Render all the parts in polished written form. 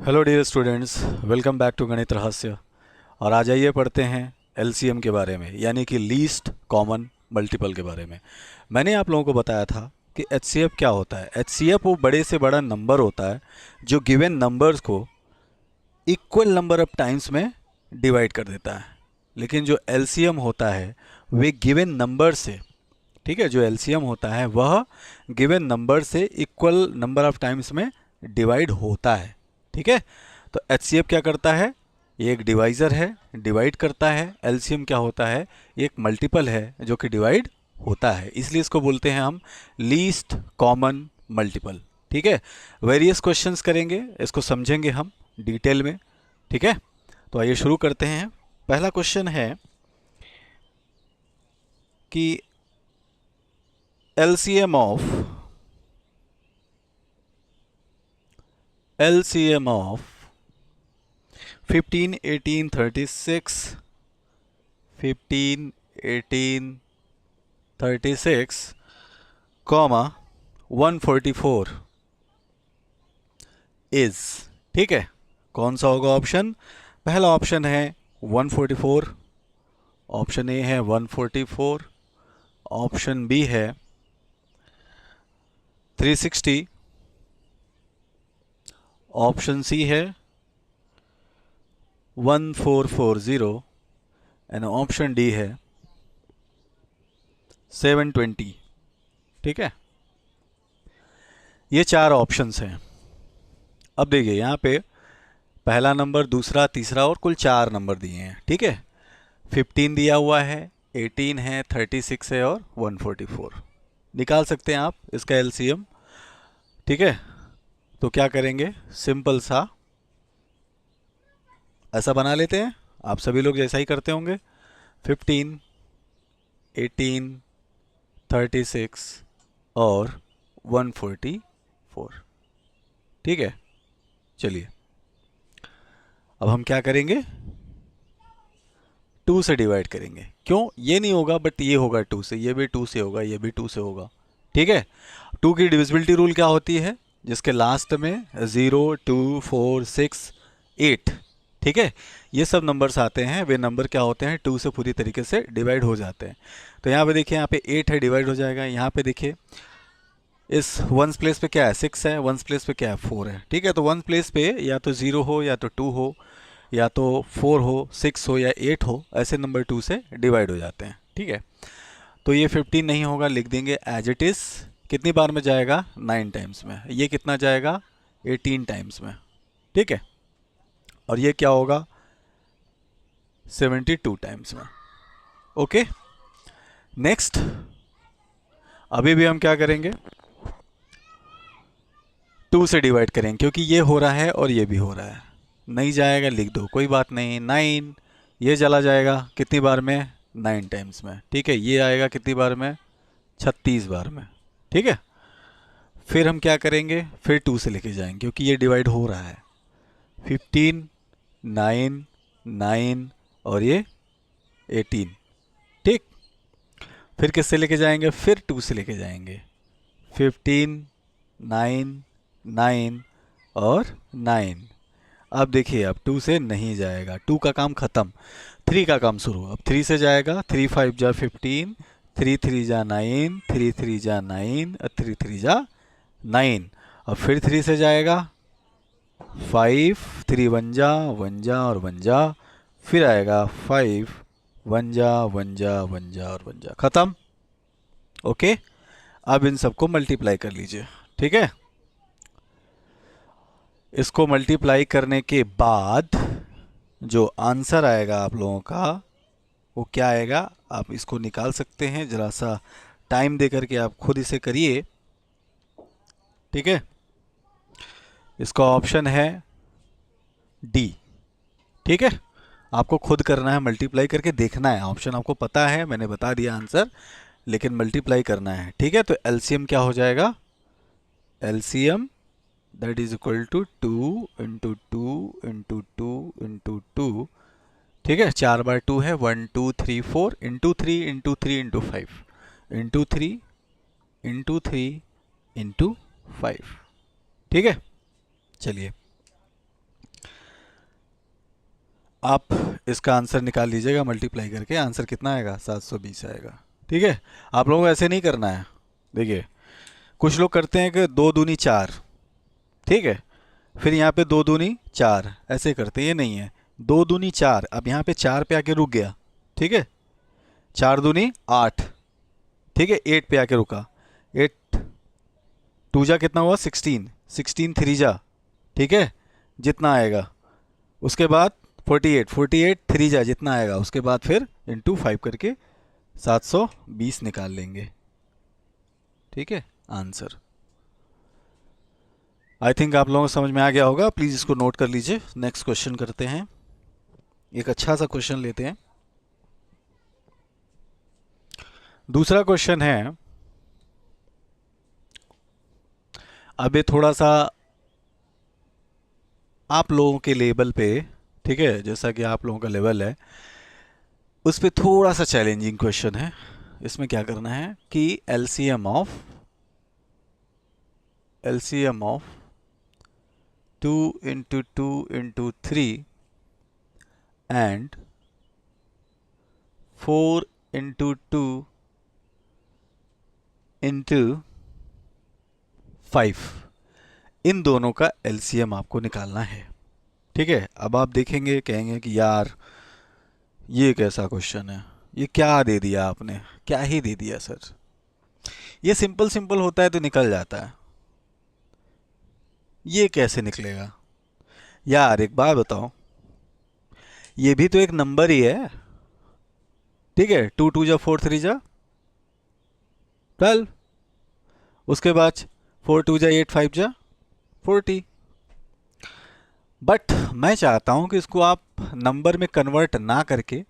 Hello dear students, welcome back to Ganit Rahasya. और आज आइए पढ़ते हैं एलसीएम के बारे में, यानी कि लीस्ट कॉमन मल्टीपल के बारे में। मैंने आप लोगों को बताया था कि एचसीएफ क्या होता है। एचसीएफ वो बड़े से बड़ा नंबर होता है जो गिवन नंबर्स को इक्वल नंबर ऑफ टाइम्स में डिवाइड कर देता है। लेकिन जो एलसीएम होता है वे गिवन नंबर से, ठीक है, जो एलसीएम होता है वह गिवन नंबर से इक्वल नंबर ऑफ टाइम्स में डिवाइड होता है। ठीक है, तो एचसीएफ क्या करता है? ये एक डिवाइज़र है, डिवाइड करता है। एलसीएम क्या होता है? ये एक मल्टीपल है जो कि डिवाइड होता है, इसलिए इसको बोलते हैं हम लीस्ट कॉमन मल्टीपल। ठीक है, वेरियस क्वेश्चंस करेंगे, इसको समझेंगे हम डिटेल में। ठीक है, तो आइए शुरू करते हैं। पहला क्वेश्चन है कि LCM of 15, 18, 36, 15, 18, 36, कॉमा 144 इज। ठीक है, कौन सा होगा ऑप्शन? पहला ऑप्शन है 144, ऑप्शन ए है 144, ऑप्शन बी है 360, ऑप्शन सी है 1440 एंड ऑप्शन डी है 720। ठीक है, ये चार ऑप्शंस हैं। अब देखिए यहाँ पे पहला नंबर, दूसरा, तीसरा और कुल चार नंबर दिए हैं। ठीक है, 15 दिया हुआ है, 18 है, 36 है और 144। निकाल सकते हैं आप इसका एलसीएम। ठीक है, तो क्या करेंगे? सिंपल सा ऐसा बना लेते हैं, आप सभी लोग जैसा ही करते होंगे। 15, 18, 36 और 144। ठीक है, चलिए अब हम क्या करेंगे? 2 से डिवाइड करेंगे। क्यों? ये नहीं होगा बट ये होगा 2 से, ये भी 2 से होगा, ये भी 2 से होगा। ठीक है, 2 की डिविजिबिलिटी रूल क्या होती है? जिसके लास्ट में 0, 2, 4, 6, 8। ठीक है, ये सब नंबर्स आते हैं, वे नंबर क्या होते हैं? 2 से पूरी तरीके से डिवाइड हो जाते हैं। तो यहाँ पे देखिए, यहाँ पे 8 है, डिवाइड हो जाएगा। यहाँ पे देखिए इस वंस प्लेस पे क्या है? 6 है, वंस प्लेस पे क्या है? 4 है। ठीक है, तो वंस प्लेस पे या तो 0 हो, या तो 2 हो, या तो 4 हो, 6 हो या 8 हो, ऐसे नंबर 2 से डिवाइड हो जाते हैं। ठीक है, तो ये 15 नहीं होगा, लिख देंगे एज इट इज़। कितनी बार में जाएगा? 9 टाइम्स में। ये कितना जाएगा? 18 टाइम्स में। ठीक है, और ये क्या होगा? 72 टाइम्स में। Okay, next. अभी भी हम क्या करेंगे? 2 से डिवाइड करेंगे, क्योंकि ये हो रहा है और ये भी हो रहा है। नहीं जाएगा, लिख दो, कोई बात नहीं। 9, ये चला जाएगा कितनी बार में? 9 टाइम्स में। ठीक है, ये आएगा कितनी बार में? 36 बार में। ठीक है, फिर हम क्या करेंगे? फिर 2 से लेके जाएंगे, क्योंकि ये डिवाइड हो रहा है। 15, 9, 9 और ये 18। ठीक, फिर किससे लेके जाएंगे? फिर 2 से लेके जाएंगे। 15, 9, 9 और 9। अब देखिए, अब 2 से नहीं जाएगा, 2 का काम खत्म, 3 का काम शुरू। अब 3 से जाएगा। 3 5 जा 15, 3 3 जा 9, 3 3 जा 9 और 3 3 जा 9। अब फिर 3 से जाएगा। 5 3 1 जा और 1 जा। फिर आएगा 5 1 जा 1 जा 1 जा और 1 जा, खत्म। ओके, अब इन सबको मल्टीप्लाई कर लीजिए। ठीक है, इसको मल्टीप्लाई करने के बाद जो आंसर आएगा आप लोगों का, वो क्या आएगा? आप इसको निकाल सकते हैं, ज़रा सा टाइम दे करके आप खुद इसे करिए। ठीक है, इसका ऑप्शन है डी। ठीक है, आपको खुद करना है, मल्टीप्लाई करके देखना है। ऑप्शन आपको पता है, मैंने बता दिया आंसर, लेकिन मल्टीप्लाई करना है। ठीक है, तो एलसीएम क्या हो जाएगा? LCM that is equal to 2 into 2 into 2 into 2। ठीक है, 4 बार 2 है, 1 2 3 4 into 3 into 3 into 5 into 3 into 3 into 5। ठीक है, चलिए आप इसका आंसर निकाल लीजिएगा मल्टीप्लाई करके, आंसर कितना आएगा, 720 आएगा। ठीक है, आप लोगों को ऐसे नहीं करना है। देखिए कुछ लोग करते हैं कि 2 दूनी 4, ठीक है, फिर यहाँ पे 2 दूनी 4 ऐसे करते हैं, ये नहीं है। 2 दूनी 4, अब यहाँ पे 4 पे आके रुक गया, ठीक है, 4 दूनी 8, ठीक है, 8 पे आके रुका, 8 2 जा कितना हुआ 16, 16 3 जा, ठीक है, जितना आएगा, उसके बाद 48, 48 3 जा जितना आएगा, उसके बाद फिर इंटू 5 करके 720 निकाल लेंगे। ठीक है, आंसर आई थिंक आप लोगों को समझ में आ गया होगा। प्लीज़ इसको नोट कर लीजिए। नेक्स्ट क्वेश्चन करते हैं, एक अच्छा सा क्वेश्चन लेते हैं। दूसरा क्वेश्चन है, अब ये थोड़ा सा आप लोगों के लेवल पे, ठीक है, जैसा कि आप लोगों का लेवल है उस पर थोड़ा सा चैलेंजिंग क्वेश्चन है। इसमें क्या करना है कि LCM of 2 into 2 into 3 and 4 into 2 into 5, इन दोनों का एलसीएम आपको निकालना है। ठीक है, अब आप देखेंगे कहेंगे कि यार ये कैसा क्वेश्चन है, ये क्या दे दिया आपने, क्या ही दे दिया सर, ये सिंपल सिंपल होता है तो निकल जाता है, ये कैसे निकलेगा। यार एक बात बताओ, ये भी तो एक नंबर ही है, ठीक है, 2 2 जा 4 3 जा 12, उसके बाद 4 2 जा 8 5 जा 40। बट मैं चाहता हूं कि इसको आप नंबर में कन्वर्ट ना करके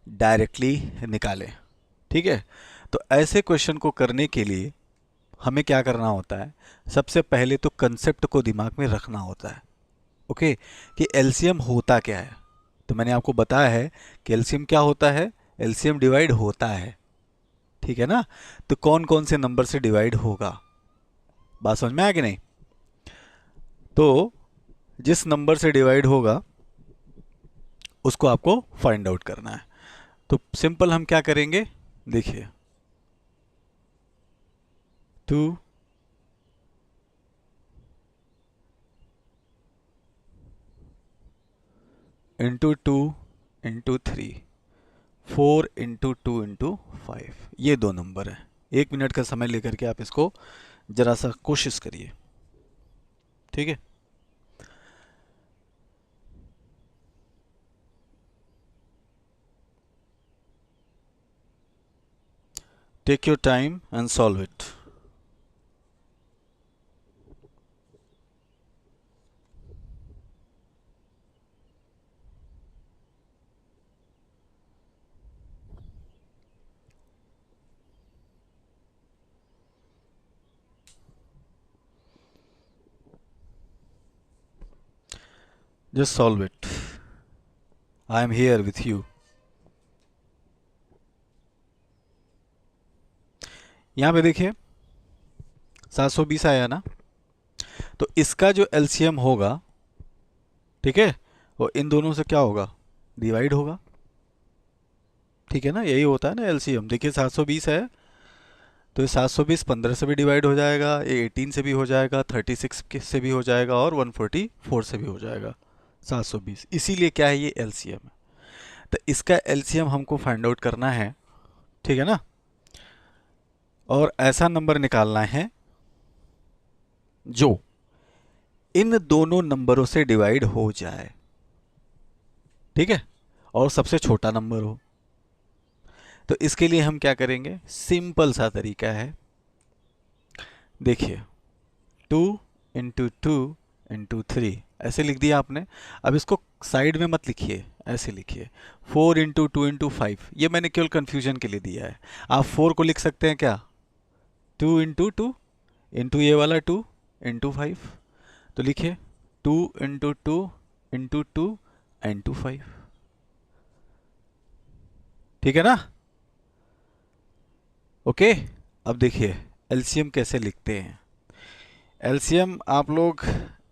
डायरेक्टली निकालें। ठीक है, तो ऐसे क्वेश्चन को करने के लिए हमें क्या करना होता है, सबसे पहले तो कंसेप्ट को दिमाग में रखना होता है। ओके, कि एलसीएम होता क्या है। तो मैंने आपको बताया है कि एलसीएम क्या होता है, एलसीएम डिवाइड होता है, ठीक है ना। तो कौन कौन से नंबर से डिवाइड होगा, बात समझ में आया कि नहीं। तो जिस नंबर से डिवाइड होगा उसको आपको फाइंड आउट करना है। तो सिंपल हम क्या करेंगे, देखिए 2 इंटू 2 इंटू 3, 4 इंटू 2 इंटू 5, ये दो नंबर है। 1 मिनट का समय लेकर के आप इसको जरा सा कोशिश करिए, ठीक है। Take your time and solve it. Just solve it. I am here with you. यहाँ पे देखिए 720 आया ना, तो इसका जो एलसीएम होगा, ठीक है, वो इन दोनों से क्या होगा, डिवाइड होगा, ठीक है ना, यही होता है ना एलसीएम। देखिए 720 है तो ये 720 15 से भी डिवाइड हो जाएगा, ये 18 से भी हो जाएगा, 36 से भी हो जाएगा और 144 से भी हो जाएगा 720। इसीलिए क्या है, ये एलसीएम है। तो इसका एलसीएम हमको फाइंड आउट करना है, ठीक है ना, और ऐसा नंबर निकालना है जो इन दोनों नंबरों से डिवाइड हो जाए, ठीक है, और सबसे छोटा नंबर हो। तो इसके लिए हम क्या करेंगे, सिंपल सा तरीका है, देखिए 2 इंटू 2 इंटू 3 ऐसे लिख दिया आपने। अब इसको साइड में मत लिखिए, ऐसे लिखिए 4 इंटू 2 इंटू 5, ये मैंने केवल कन्फ्यूजन के लिए दिया है। आप 4 को लिख सकते हैं क्या, 2 इंटू 2 इंटू ये वाला 2 इंटू 5, तो लिखिए 2 इंटू 2 इंटू 2 इंटू 5, ठीक है ना। ओके, अब देखिए एलसीएम कैसे लिखते हैं। एलसीएम आप लोग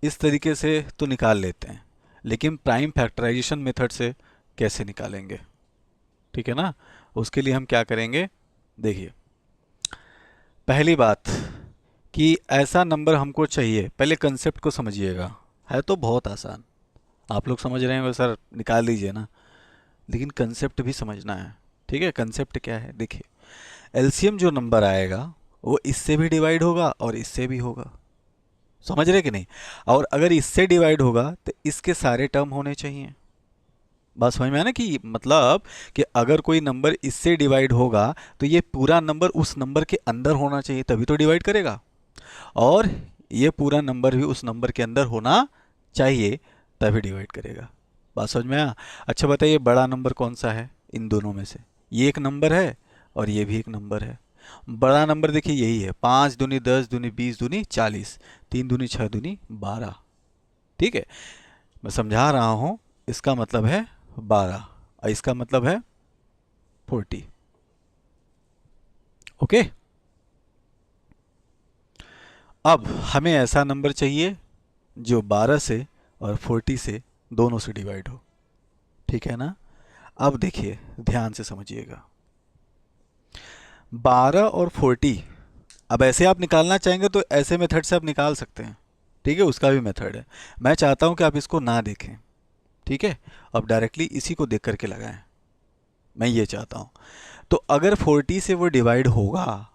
इस तरीके से तो निकाल लेते हैं, लेकिन प्राइम फैक्टराइजेशन मेथड से कैसे निकालेंगे, ठीक है ना। उसके लिए हम क्या करेंगे, देखिए पहली बात कि ऐसा नंबर हमको चाहिए, पहले कंसेप्ट को समझिएगा, है तो बहुत आसान, आप लोग समझ रहे हैं सर निकाल लीजिए ना, लेकिन कंसेप्ट भी समझना है, ठीक है। कंसेप्ट क्या है, देखिए एलसीएम जो नंबर आएगा वो इससे भी डिवाइड होगा और इससे भी होगा, समझ रहे कि नहीं। और अगर इससे डिवाइड होगा तो इसके सारे टर्म होने चाहिए। बात समझ में आया ना, कि मतलब कि अगर कोई नंबर इससे डिवाइड होगा तो ये पूरा नंबर उस नंबर के अंदर होना चाहिए, तभी तो डिवाइड करेगा। और ये पूरा नंबर भी उस नंबर के अंदर होना चाहिए, तभी डिवाइड करेगा। बात समझ में आया। अच्छा बताइए बड़ा नंबर कौन सा है इन दोनों में से, ये एक नंबर है और ये भी एक नंबर है। बड़ा नंबर देखिए यही है, 5 दूनी 10 दूनी 20 दूनी 40, 3 दूनी 6 दूनी 12, ठीक है। मैं समझा रहा हूँ, इसका मतलब है 12 और इसका मतलब है 40, ओके। अब हमें ऐसा नंबर चाहिए जो 12 से और 40 से दोनों से डिवाइड हो, ठीक है ना। अब देखिए ध्यान से समझिएगा, 12 और 40, अब ऐसे आप निकालना चाहेंगे तो ऐसे मेथड से आप निकाल सकते हैं, ठीक है, उसका भी मेथड है। मैं चाहता हूं कि आप इसको ना देखें, ठीक है, अब डायरेक्टली इसी को देख करके लगाएं, मैं ये चाहता हूं। तो अगर 40 से वो डिवाइड होगा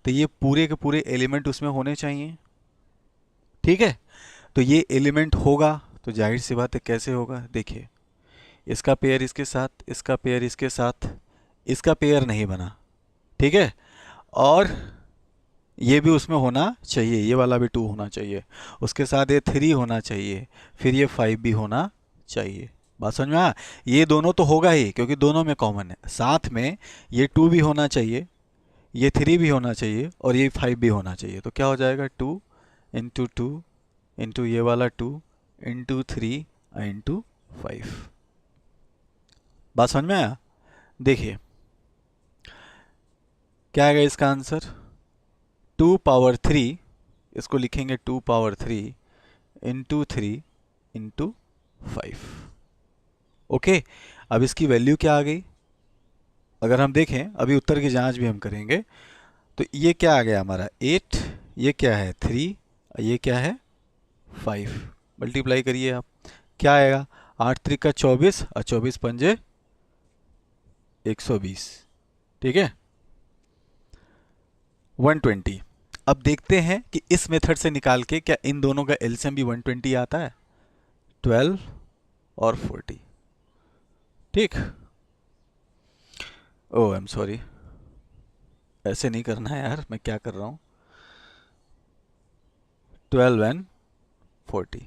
तो ये पूरे के पूरे एलिमेंट उसमें होने चाहिए, ठीक है। तो ये एलिमेंट होगा तो जाहिर सी बात है कैसे होगा, देखिए इसका पेयर इसके साथ, इसका पेयर इसके साथ, इसका पेयर नहीं बना, ठीक है। और ये भी उसमें होना चाहिए, ये वाला भी 2 होना चाहिए, उसके साथ ये 3 होना चाहिए, फिर ये 5 भी होना चाहिए। बात समझ में आया। ये दोनों तो होगा ही क्योंकि दोनों में कॉमन है, साथ में ये 2 भी होना चाहिए, ये 3 भी होना चाहिए और ये 5 भी होना चाहिए। तो क्या हो जाएगा, 2 इंटू 2 इंटू ये वाला 2 इंटू 3 इंटू 5। बात समझ में आया। देखिए क्या आएगा इसका आंसर, 2 पावर 3, इसको लिखेंगे 2 पावर 3 इंटू 3 इंटू 5, ओके। अब इसकी वैल्यू क्या आ गई, अगर हम देखें अभी उत्तर की जांच भी हम करेंगे, तो ये क्या आ गया हमारा 8, ये क्या है 3, ये क्या है 5। मल्टीप्लाई करिए आप, क्या आएगा, 8 3 का 24 और 24 पंजे 120, ठीक है 120। अब देखते हैं कि इस मेथड से निकाल के क्या इन दोनों का एलसीएम भी 120 आता है, 12 और 40, ठीक। ओ आई एम सॉरी, ऐसे नहीं करना है यार, मैं क्या कर रहा हूँ, 12 एंड 40,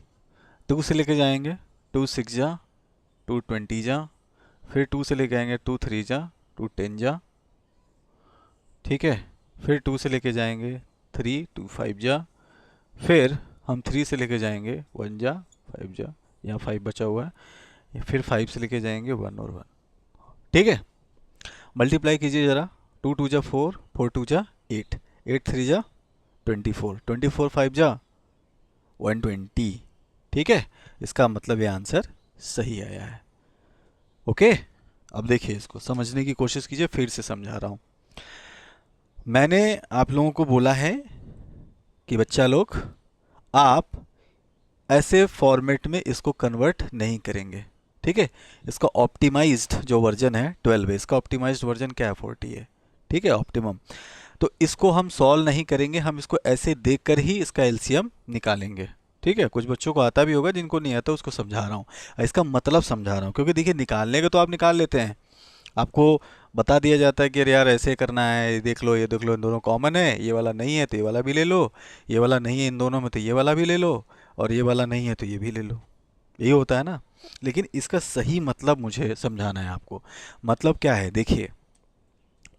2 से लेके जाएंगे, 2 6 जा, 2 20 जा, फिर 2 से लेके आएंगे 2 3 जा, 2 10 जा, ठीक है। फिर 2 से लेके जाएंगे 3 2 5 जा, फिर हम 3 से लेके जाएंगे 1 जा 5 जा, यहाँ 5 बचा हुआ है, फिर 5 से लेके जाएंगे 1 और 1, ठीक है। मल्टीप्लाई कीजिए ज़रा, 2 2 जा 4, 4 2 जा 8, 8 3 जा 24, 24 5 जा 120, ठीक है। इसका मतलब ये आंसर सही आया है, ओके। अब देखिए इसको समझने की कोशिश कीजिए, फिर से समझा रहा हूँ। मैंने आप लोगों को बोला है कि बच्चा लोग आप ऐसे फॉर्मेट में इसको कन्वर्ट नहीं करेंगे, ठीक है। इसका ऑप्टिमाइज्ड जो वर्जन है 12 है, इसका ऑप्टिमाइज्ड वर्जन क्या है 40 है, ठीक है ऑप्टिमम। तो इसको हम सॉल्व नहीं करेंगे, हम इसको ऐसे देख कर ही इसका एलसीएम निकालेंगे, ठीक है। कुछ बच्चों को आता भी होगा, जिनको नहीं आता उसको समझा रहा हूँ, इसका मतलब समझा रहा हूँ, क्योंकि देखिए निकालने के तो आप निकाल लेते हैं, आपको बता दिया जाता है कि अरे यार ऐसे करना है, ये देख लो ये देख लो, इन दोनों कॉमन है, ये वाला नहीं है तो ये वाला भी ले लो, ये वाला नहीं है इन दोनों में तो ये वाला भी ले लो, और ये वाला नहीं है तो ये भी ले लो, यही होता है ना। लेकिन इसका सही मतलब मुझे समझाना है आपको। मतलब क्या है, देखिए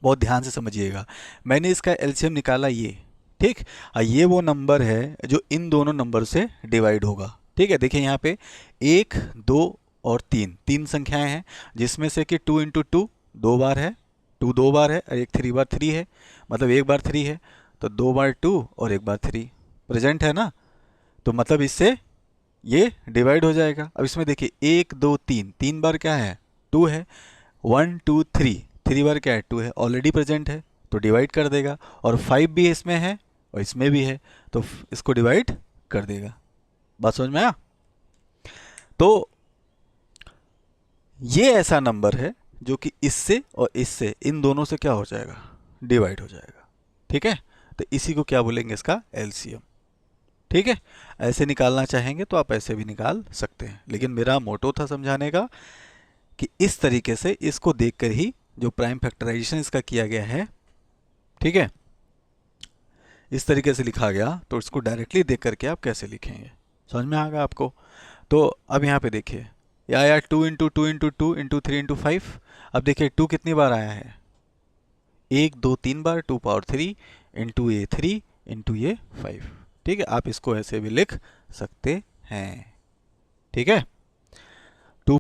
बहुत ध्यान से समझिएगा। मैंने इसका एलसीएम निकाला ये, ठीक। ये वो नंबर है जो इन दोनों नंबर से डिवाइड होगा, ठीक है। देखिए यहाँ पे 1 2 और 3, 3 संख्याएं हैं, जिसमें से कि 2 इंटू 2 2 बार है, 2 2 बार है और एक 3 बार 3 है, मतलब एक बार 3 है, तो 2 बार 2 और एक बार 3 प्रेजेंट है ना। तो मतलब इससे ये डिवाइड हो जाएगा। अब इसमें देखिए 1 2 3, 3 बार क्या है, 2 है। 1 2 3, 3 बार क्या है, 2 है, ऑलरेडी प्रेजेंट है तो डिवाइड कर देगा। और 5 भी इसमें है और इसमें भी है तो इसको डिवाइड कर देगा। बात समझ में आया? तो ये ऐसा नंबर है जो कि इससे और इससे, इन दोनों से क्या हो जाएगा, डिवाइड हो जाएगा। ठीक है, तो इसी को क्या बोलेंगे, इसका एलसीएम। ठीक है, ऐसे निकालना चाहेंगे तो आप ऐसे भी निकाल सकते हैं, लेकिन मेरा मोटो था समझाने का कि इस तरीके से इसको देखकर ही जो प्राइम फैक्टराइजेशन इसका किया गया है, ठीक है, इस तरीके से लिखा गया, तो इसको डायरेक्टली देख करके आप कैसे लिखेंगे, समझ में आ गया आपको? तो अब यहाँ पे देखिए, ये आया 2 × 2 × 2 × 3 × 5। अब देखिए 2 कितनी बार आया है, 1 2 3 बार, 2 पावर 3 इंटू ये 3 इंटू ये 5। ठीक है, आप इसको ऐसे भी लिख सकते हैं। ठीक है।